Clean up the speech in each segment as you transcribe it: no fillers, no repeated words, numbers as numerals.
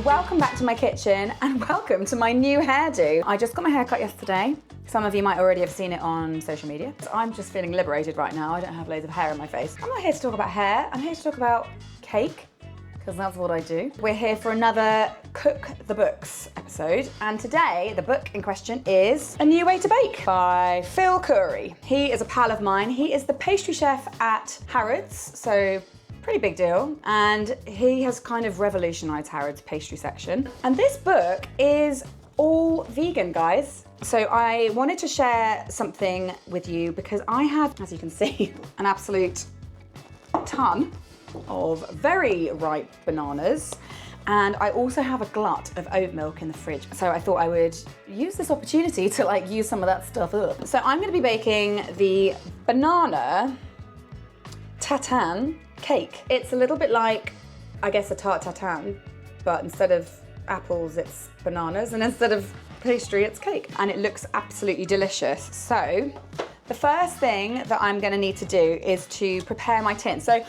and welcome back to my kitchen and welcome to my new hairdo. I just got my hair cut yesterday. Some of you might already have seen it on social media. I'm just feeling liberated right now. I don't have loads of hair in my face. I'm not here to talk about hair. I'm here to talk about cake, because that's what I do. We're here for another Cook the Books episode, and today the book in question is A New Way to Bake by Phil Khoury. He is a pal of mine. He is the pastry chef at Harrods, so pretty big deal, and he has kind of revolutionized Harrods' pastry section. And this book is all vegan, guys. So I wanted to share something with you because I have, as you can see, an absolute ton of very ripe bananas, and I also have a glut of oat milk in the fridge. So I thought I would use this opportunity to use some of that stuff up. So I'm going to be baking the Banana Tatin Cake. It's a little bit like, I guess, a tart tatin, but instead of apples it's bananas, and instead of pastry it's cake, and it looks absolutely delicious. So the first thing that I'm going to need to do is to prepare my tin. So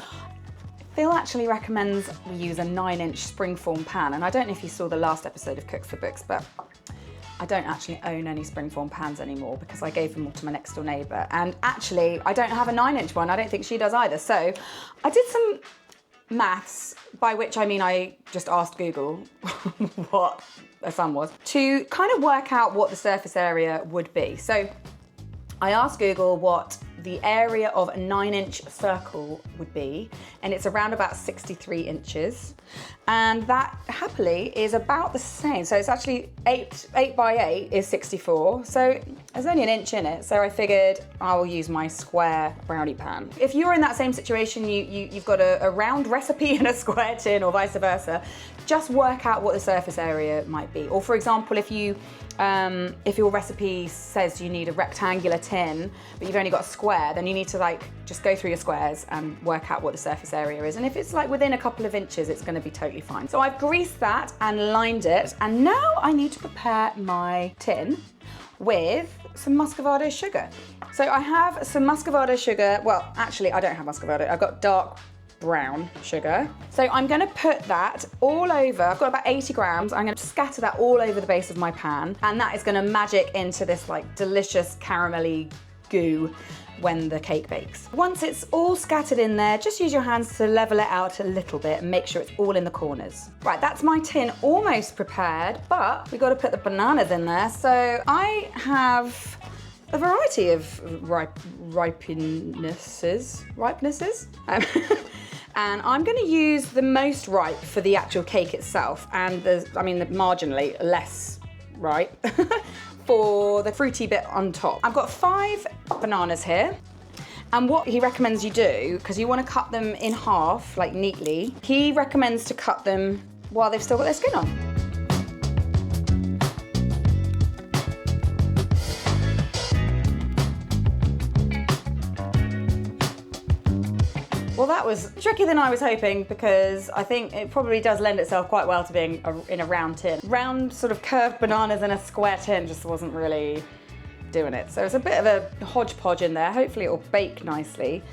Phil actually recommends we use a 9-inch springform pan, and I don't know if you saw the last episode of Cooks the Books, but I don't actually own any springform pans anymore because I gave them all to my next door neighbour, and actually I don't have a 9-inch one. I don't think she does either. So I did some maths, by which I mean I just asked Google what a sum was, to kind of work out what the surface area would be. So I asked Google what the area of a 9-inch circle would be, and it's around about 63 inches. And that happily is about the same. So it's actually 8 by 8 is 64. So there's only an inch in it. So I figured I will use my square brownie pan. If you're in that same situation, you've got a round recipe and a square tin, or vice versa, just work out what the surface area might be. Or for example, if your recipe says you need a rectangular tin, but you've only got a square, then you need to just go through your squares and work out what the surface area is. And if it's within a couple of inches, it's going to be totally fine. So I've greased that and lined it, and now I need to prepare my tin with some muscovado sugar. So I have some muscovado sugar. Well, actually, I don't have muscovado. I've got dark brown sugar. So I'm going to put that all over. I've got about 80 grams. I'm going to scatter that all over the base of my pan, and that is going to magic into this delicious caramelly goo when the cake bakes. Once it's all scattered in there, just use your hands to level it out a little bit and make sure it's all in the corners. Right, that's my tin almost prepared, but we got to put the bananas in there. So I have a variety of ripenesses. And I'm going to use the most ripe for the actual cake itself, and the marginally less ripe for the fruity bit on top. I've got 5 bananas here, and what he recommends you do, because you want to cut them in half, neatly, he recommends to cut them while they've still got their skin on. Well, that was trickier than I was hoping, because I think it probably does lend itself quite well to being in a round tin. Round sort of curved bananas in a square tin just wasn't really doing it. So it's a bit of a hodgepodge in there. Hopefully it'll bake nicely.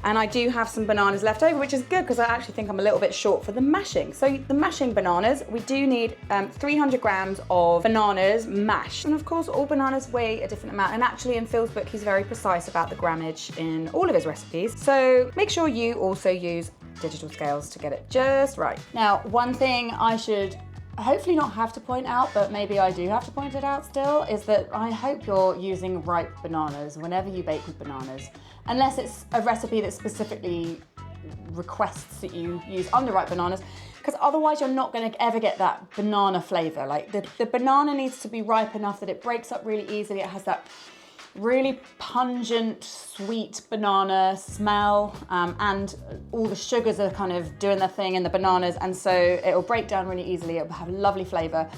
And I do have some bananas left over, which is good because I actually think I'm a little bit short for the mashing. So the mashing bananas, we do need 300 grams of bananas mashed. And of course, all bananas weigh a different amount. And actually in Phil's book, he's very precise about the grammage in all of his recipes. So make sure you also use digital scales to get it just right. Now, one thing I should hopefully not have to point out, but maybe I do have to point it out still, is that I hope you're using ripe bananas whenever you bake with bananas, unless it's a recipe that specifically requests that you use underripe bananas, because otherwise you're not going to ever get that banana flavour. The banana needs to be ripe enough that it breaks up really easily. It has that really pungent, sweet banana smell, and all the sugars are kind of doing their thing in the bananas, and so it'll break down really easily. It'll have a lovely flavour.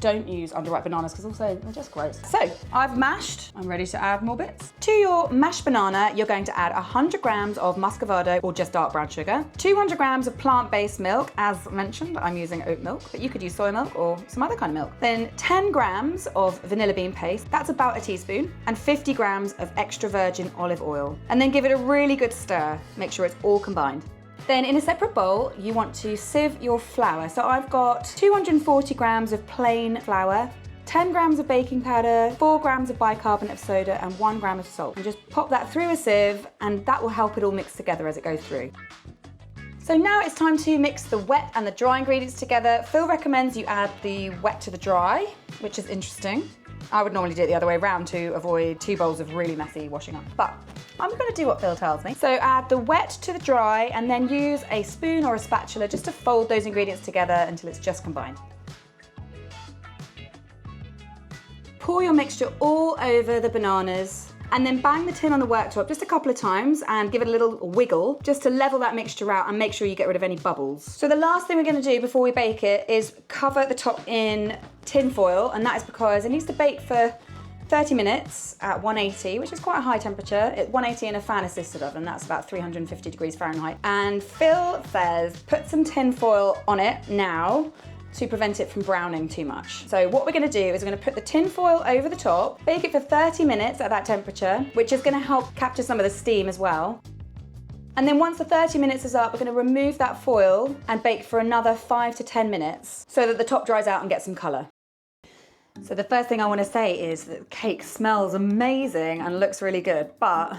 Don't use underripe bananas because also they're just gross. So I've mashed. I'm ready to add more bits. To your mashed banana, you're going to add 100 grams of muscovado or just dark brown sugar, 200 grams of plant-based milk. As mentioned, I'm using oat milk, but you could use soy milk or some other kind of milk. Then 10 grams of vanilla bean paste. That's about a teaspoon. And 50 grams of extra virgin olive oil, and then give it a really good stir. Make sure it's all combined. Then in a separate bowl, you want to sieve your flour. So I've got 240 grams of plain flour, 10 grams of baking powder, 4 grams of bicarbonate of soda, and 1 gram of salt. And just pop that through a sieve, and that will help it all mix together as it goes through. So now it's time to mix the wet and the dry ingredients together. Phil recommends you add the wet to the dry, which is interesting. I would normally do it the other way around to avoid 2 bowls of really messy washing up, but I'm gonna do what Phil tells me. So add the wet to the dry and then use a spoon or a spatula just to fold those ingredients together until it's just combined. Pour your mixture all over the bananas and then bang the tin on the worktop just a couple of times and give it a little wiggle just to level that mixture out and make sure you get rid of any bubbles. So the last thing we're going to do before we bake it is cover the top in tin foil, and that is because it needs to bake for 30 minutes at 180, which is quite a high temperature. 180 in a fan assisted oven, that's about 350 degrees Fahrenheit. And Phil says put some tin foil on it now to prevent it from browning too much. So what we're gonna do is we're gonna put the tin foil over the top, bake it for 30 minutes at that temperature, which is gonna help capture some of the steam as well. And then once the 30 minutes is up, we're gonna remove that foil and bake for another 5 to 10 minutes so that the top dries out and gets some color. So the first thing I wanna say is that the cake smells amazing and looks really good, but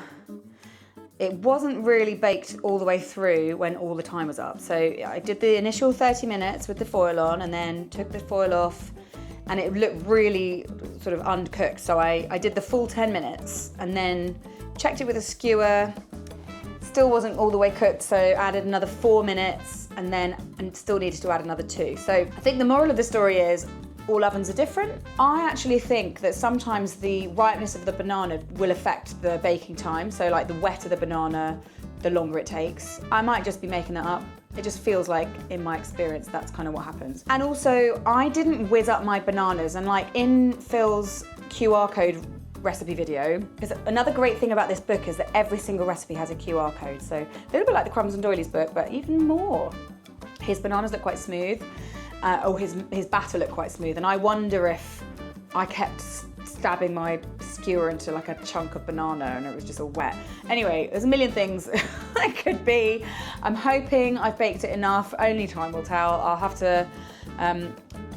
it wasn't really baked all the way through when all the time was up. So I did the initial 30 minutes with the foil on and then took the foil off, and it looked really sort of uncooked. So I did the full 10 minutes and then checked it with a skewer. Still wasn't all the way cooked, so added another 4 minutes and still needed to add another 2. So I think the moral of the story is all ovens are different. I actually think that sometimes the ripeness of the banana will affect the baking time. So like the wetter the banana, the longer it takes. I might just be making that up. It just feels like, in my experience, that's kind of what happens. And also, I didn't whiz up my bananas, and like in Phil's QR code recipe video, because another great thing about this book is that every single recipe has a QR code. So a little bit like the Crumbs and Doilies book, but even more. His bananas look quite smooth. His batter looked quite smooth, and I wonder if I kept stabbing my skewer into like a chunk of banana and it was just all wet. Anyway, there's a million things it could be. I'm hoping I've baked it enough. Only time will tell. I'll have to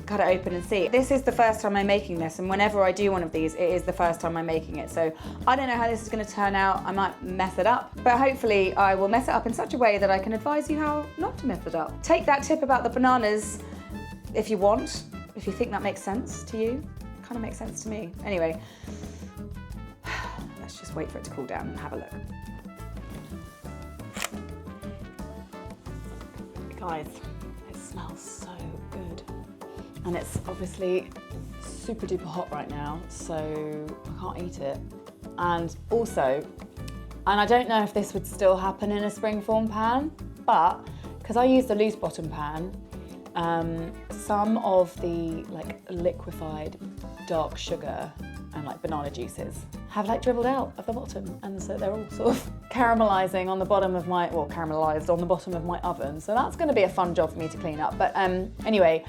cut it open and see. This is the first time I'm making this, and whenever I do one of these, it is the first time I'm making it. So I don't know how this is going to turn out. I might mess it up, but hopefully I will mess it up in such a way that I can advise you how not to mess it up. Take that tip about the bananas if you want, if you think that makes sense to you. It kind of makes sense to me. Anyway, let's just wait for it to cool down and have a look. Guys, it smells so good. And it's obviously super duper hot right now, so I can't eat it. And also, and I don't know if this would still happen in a springform pan, but because I used a loose bottom pan, some of the like liquefied dark sugar and like banana juices have like dribbled out of the bottom, and so they're all sort of caramelizing on the bottom of my, well, caramelized on the bottom of my oven. So that's going to be a fun job for me to clean up. But anyway,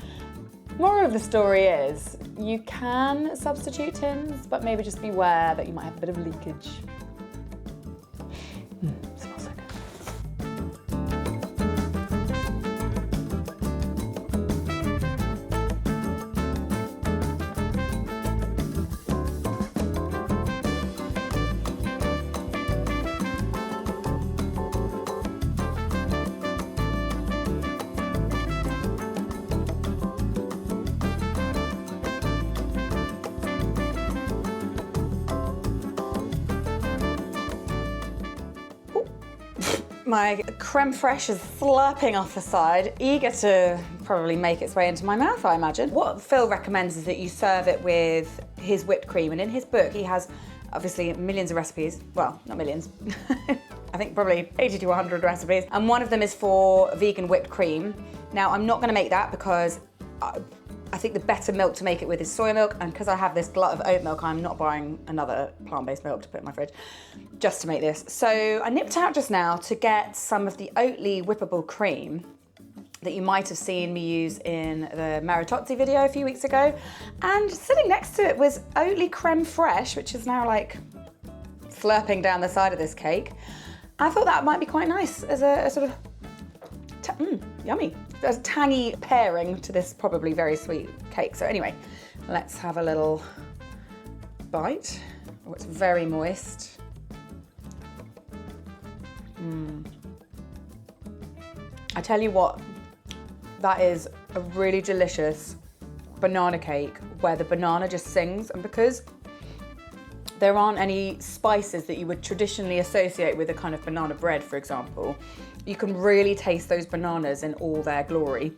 moral of the story is you can substitute tins, but maybe just beware that you might have a bit of leakage. Smells so good. My creme fraiche is slurping off the side, eager to probably make its way into my mouth, I imagine. What Phil recommends is that you serve it with his whipped cream, and in his book he has obviously millions of recipes. Well, not millions. I think probably 80 to 100 recipes, and one of them is for vegan whipped cream. Now, I'm not gonna make that because I think the better milk to make it with is soy milk, and because I have this glut of oat milk, I'm not buying another plant-based milk to put in my fridge just to make this. So I nipped out just now to get some of the Oatly whippable cream that you might have seen me use in the Maritozzi video a few weeks ago. And sitting next to it was Oatly creme fraiche, which is now like slurping down the side of this cake. I thought that might be quite nice as a sort of yummy. There's a tangy pairing to this probably very sweet cake. So anyway, let's have a little bite. Oh, it's very moist. I tell you what, that is a really delicious banana cake where the banana just sings, and because there aren't any spices that you would traditionally associate with a kind of banana bread, for example, you can really taste those bananas in all their glory.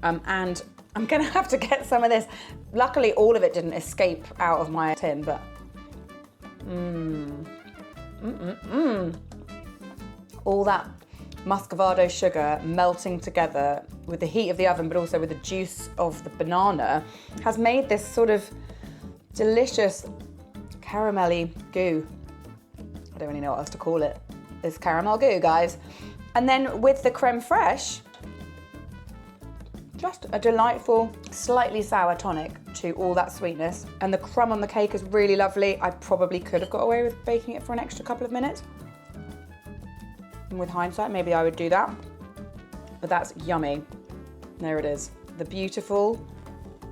And I'm gonna have to get some of this. Luckily, all of it didn't escape out of my tin, but all that muscovado sugar melting together with the heat of the oven, but also with the juice of the banana, has made this sort of delicious caramelly goo. I don't really know what else to call it. It's caramel goo, guys. And then with the creme fraiche, just a delightful, slightly sour tonic to all that sweetness. And the crumb on the cake is really lovely. I probably could have got away with baking it for an extra couple of minutes. And with hindsight, maybe I would do that. But that's yummy. There it is. The beautiful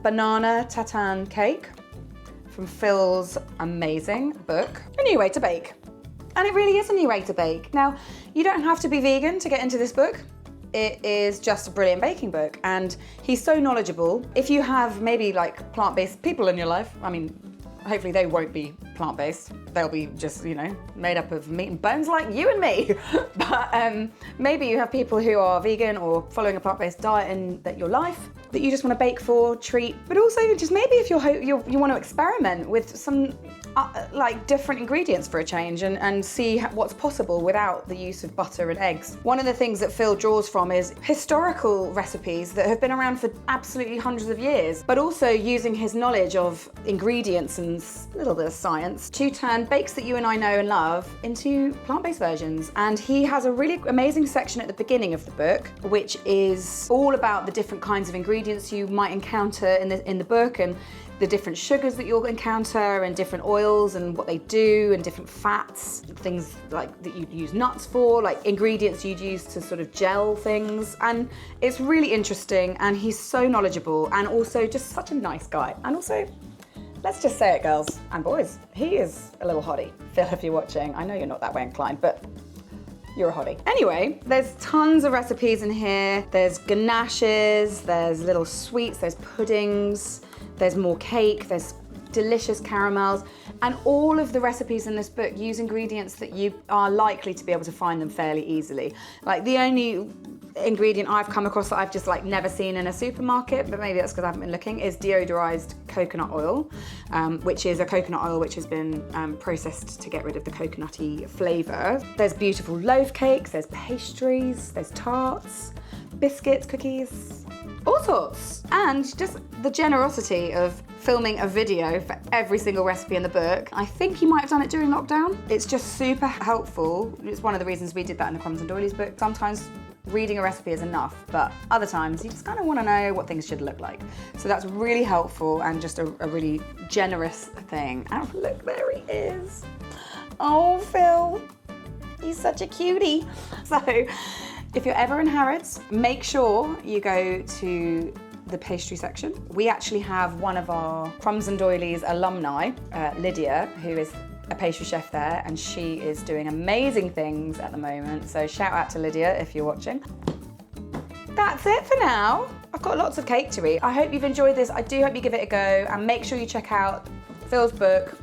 Banana Tatin Cake from Phil's amazing book, A New Way to Bake. And it really is a new way to bake. Now, you don't have to be vegan to get into this book. It is just a brilliant baking book, and he's so knowledgeable. If you have maybe like plant-based people in your life, I mean, hopefully they won't be plant-based. They'll be just, you know, made up of meat and bones like you and me. But maybe you have people who are vegan or following a plant-based diet in your life that you just want to bake for, treat. But also just maybe if you want to experiment with some like different ingredients for a change and see what's possible without the use of butter and eggs. One of the things that Phil draws from is historical recipes that have been around for absolutely hundreds of years, but also using his knowledge of ingredients and a little bit of science to turn bakes that you and I know and love into plant-based versions. And he has a really amazing section at the beginning of the book, which is all about the different kinds of ingredients you might encounter in the book, and the different sugars that you'll encounter, and different oils and what they do, and different fats, things like that you'd use nuts for, like ingredients you'd use to sort of gel things. And it's really interesting, and he's so knowledgeable, and also just such a nice guy. And also, let's just say it, girls and boys, he is a little hottie. Phil, if you're watching, I know you're not that way inclined, but you're a hottie. Anyway, there's tons of recipes in here. There's ganaches, there's little sweets, there's puddings, there's more cake, there's delicious caramels, and all of the recipes in this book use ingredients that you are likely to be able to find them fairly easily. Like the only ingredient I've come across that I've just like never seen in a supermarket, but maybe that's because I haven't been looking, is deodorized coconut oil, which is a coconut oil which has been processed to get rid of the coconutty flavor. There's beautiful loaf cakes, there's pastries, there's tarts, biscuits, cookies, all sorts. And just the generosity of filming a video for every single recipe in the book. I think he might have done it during lockdown. It's just super helpful. It's one of the reasons we did that in the Crumbs and Doilies book. Sometimes reading a recipe is enough, but other times you just kind of want to know what things should look like. So that's really helpful and just a really generous thing. Oh, look, there he is. Oh, Phil, he's such a cutie. So if you're ever in Harrods, make sure you go to the pastry section. We actually have one of our Crumbs and Doilies alumni, Lydia, who is a pastry chef there, and she is doing amazing things at the moment. So shout out to Lydia if you're watching. That's it for now. I've got lots of cake to eat. I hope you've enjoyed this. I do hope you give it a go, and make sure you check out Phil's book,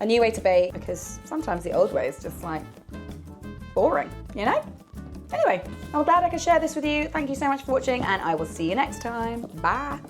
A New Way to Bake, because sometimes the old way is just like boring, you know? Anyway, I'm glad I could share this with you. Thank you so much for watching, and I will see you next time. Bye.